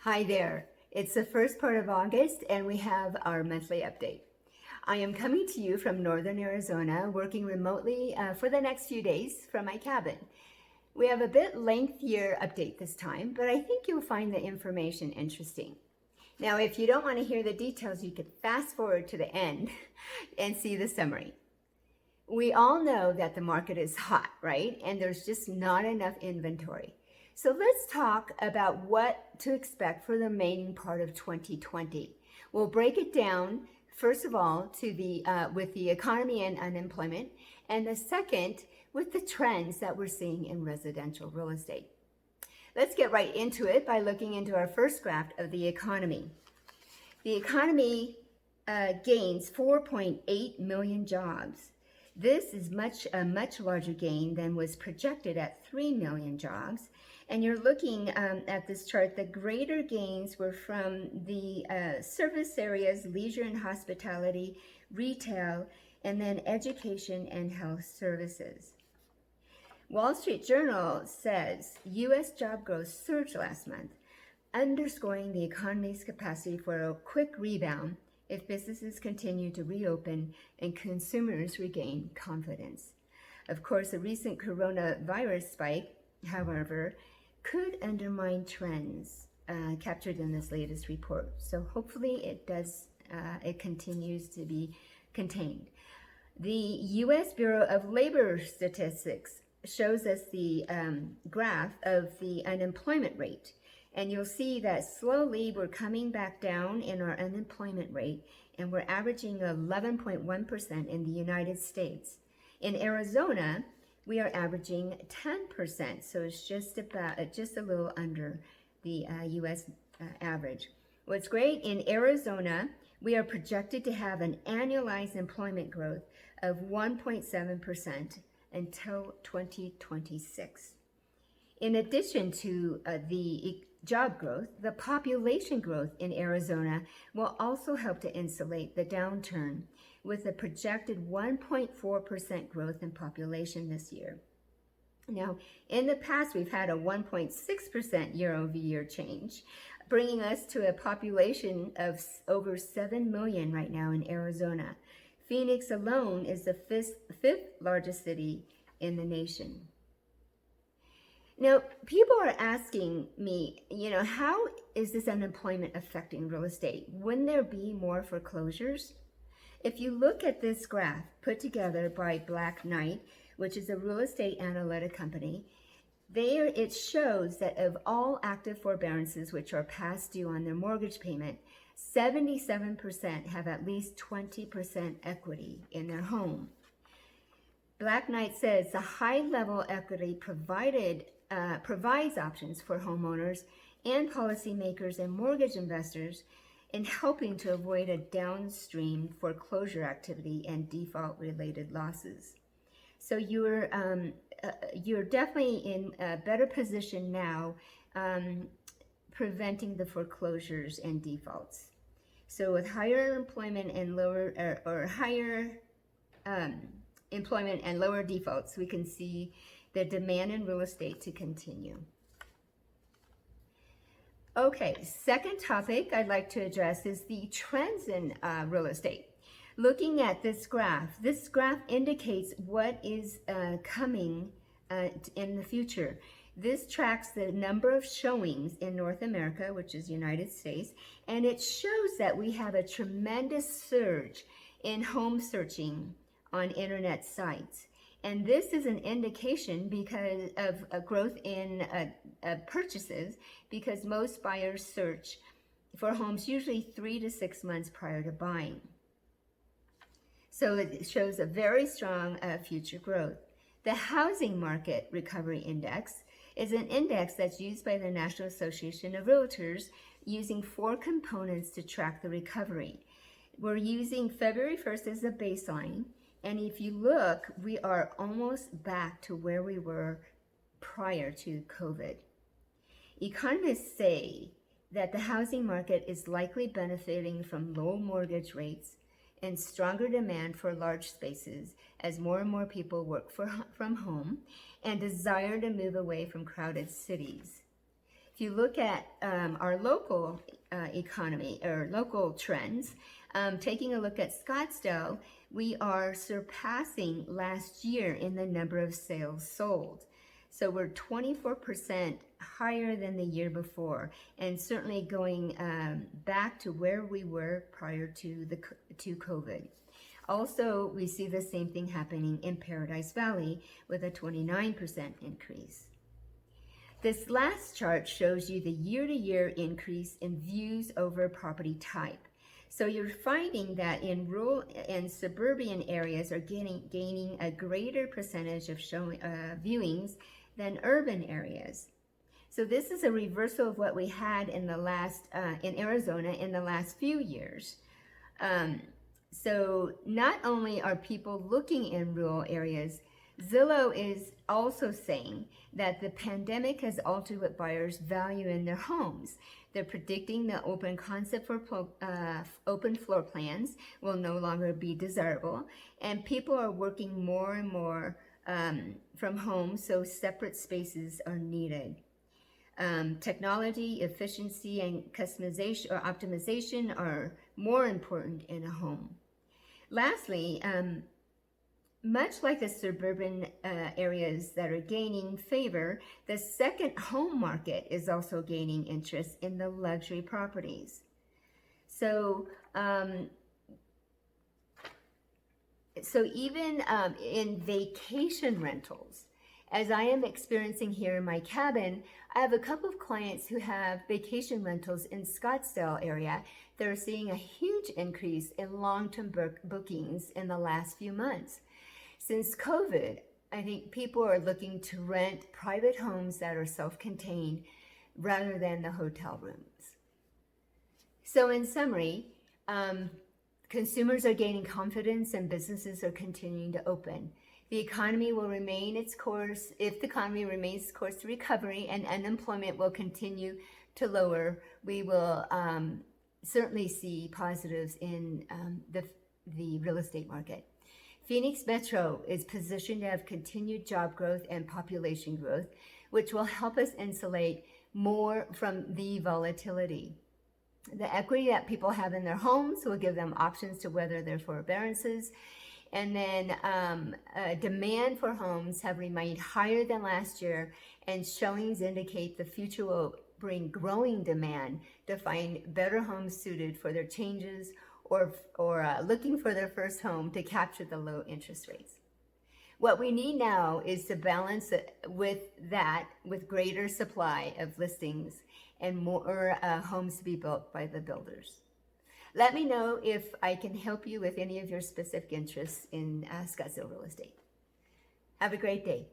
Hi there. It's the first part of August and we have our monthly update. I am coming to you from northern Arizona, working remotely for the next few days from my cabin. We have a bit lengthier update this time, but I think you'll find the information interesting. Now, if you don't want to hear the details, you can fast forward to the end and see the summary. We all know that the market is hot, right? And there's just not enough inventory. So let's talk about what to expect for the remaining part of 2020. We'll break it down, first of all, with the economy and unemployment, and the second, with the trends that we're seeing in residential real estate. Let's get right into it by looking into our first graph of the economy. The economy gains 4.8 million jobs. This is a much larger gain than was projected at 3 million jobs. And you're looking at this chart, the greater gains were from the service areas, leisure and hospitality, retail, and then education and health services. Wall Street Journal says U.S. job growth surged last month, underscoring the economy's capacity for a quick rebound if businesses continue to reopen and consumers regain confidence. Of course, a recent coronavirus spike, however, could undermine trends captured in this latest report. So hopefully it continues to be contained. The U.S. Bureau of Labor Statistics shows us the graph of the unemployment rate. And you'll see that slowly we're coming back down in our unemployment rate, and we're averaging 11.1% in the United States. In Arizona, we are averaging 10%, so it's just a little under the U.S. average. What's great, in Arizona, we are projected to have an annualized employment growth of 1.7% until 2026. In addition to the job growth, the population growth in Arizona will also help to insulate the downturn, with a projected 1.4% growth in population this year. Now, in the past, we've had a 1.6% year-over-year change, bringing us to a population of over 7 million right now in Arizona. Phoenix alone is the fifth largest city in the nation. Now, people are asking me, how is this unemployment affecting real estate? Wouldn't there be more foreclosures? If you look at this graph put together by Black Knight, which is a real estate analytic company, there it shows that of all active forbearances which are past due on their mortgage payment, 77% have at least 20% equity in their home. Black Knight says the high-level equity provides options for homeowners and policymakers and mortgage investors in helping to avoid a downstream foreclosure activity and default-related losses. So you're definitely in a better position now, preventing the foreclosures and defaults. So with higher employment and higher employment and lower defaults, we can see the demand in real estate to continue. Okay, second topic I'd like to address is the trends in real estate. Looking at this graph indicates what is coming in the future. This tracks the number of showings in North America, which is United States, and it shows that we have a tremendous surge in home searching on internet sites. And this is an indication because of a growth in purchases, because most buyers search for homes usually 3 to 6 months prior to buying. So it shows a very strong future growth. The Housing Market Recovery Index is an index that's used by the National Association of Realtors, using 4 components to track the recovery. We're using February 1st as a baseline. And if you look, we are almost back to where we were prior to COVID. Economists say that the housing market is likely benefiting from low mortgage rates and stronger demand for large spaces as more and more people work from home and desire to move away from crowded cities. if you look at our local economy or local trends, taking a look at Scottsdale, we are surpassing last year in the number of sales sold. So we're 24% higher than the year before, and certainly going back to where we were prior to COVID. Also, we see the same thing happening in Paradise Valley with a 29% increase. This last chart shows you the year-to-year increase in views over property type. So you're finding that in rural and suburban areas are gaining a greater percentage of viewings than urban areas. So this is a reversal of what we had in Arizona in the last few years. So not only are people looking in rural areas, Zillow is also saying that the pandemic has altered what buyers value in their homes. They're predicting the open concept for open floor plans will no longer be desirable, and people are working more and more from home, so separate spaces are needed. Technology, efficiency, and customization or optimization are more important in a home. Lastly, much like the suburban areas that are gaining favor, the second home market is also gaining interest in the luxury properties. So, even in vacation rentals, as I am experiencing here in my cabin, I have a couple of clients who have vacation rentals in Scottsdale area. They're seeing a huge increase in long-term bookings in the last few months. Since COVID, I think people are looking to rent private homes that are self-contained rather than the hotel rooms. So in summary, consumers are gaining confidence and businesses are continuing to open. The economy will remain its course. If the economy remains its course to recovery and unemployment will continue to lower, we will certainly see positives in the real estate market. Phoenix Metro is positioned to have continued job growth and population growth, which will help us insulate more from the volatility. The equity that people have in their homes will give them options to weather their forbearances. And then demand for homes have remained higher than last year, and showings indicate the future will bring growing demand to find better homes suited for their changes or looking for their first home to capture the low interest rates. What we need now is to balance it with greater supply of listings and more homes to be built by the builders. Let me know if I can help you with any of your specific interests in Scottsdale real estate. Have a great day.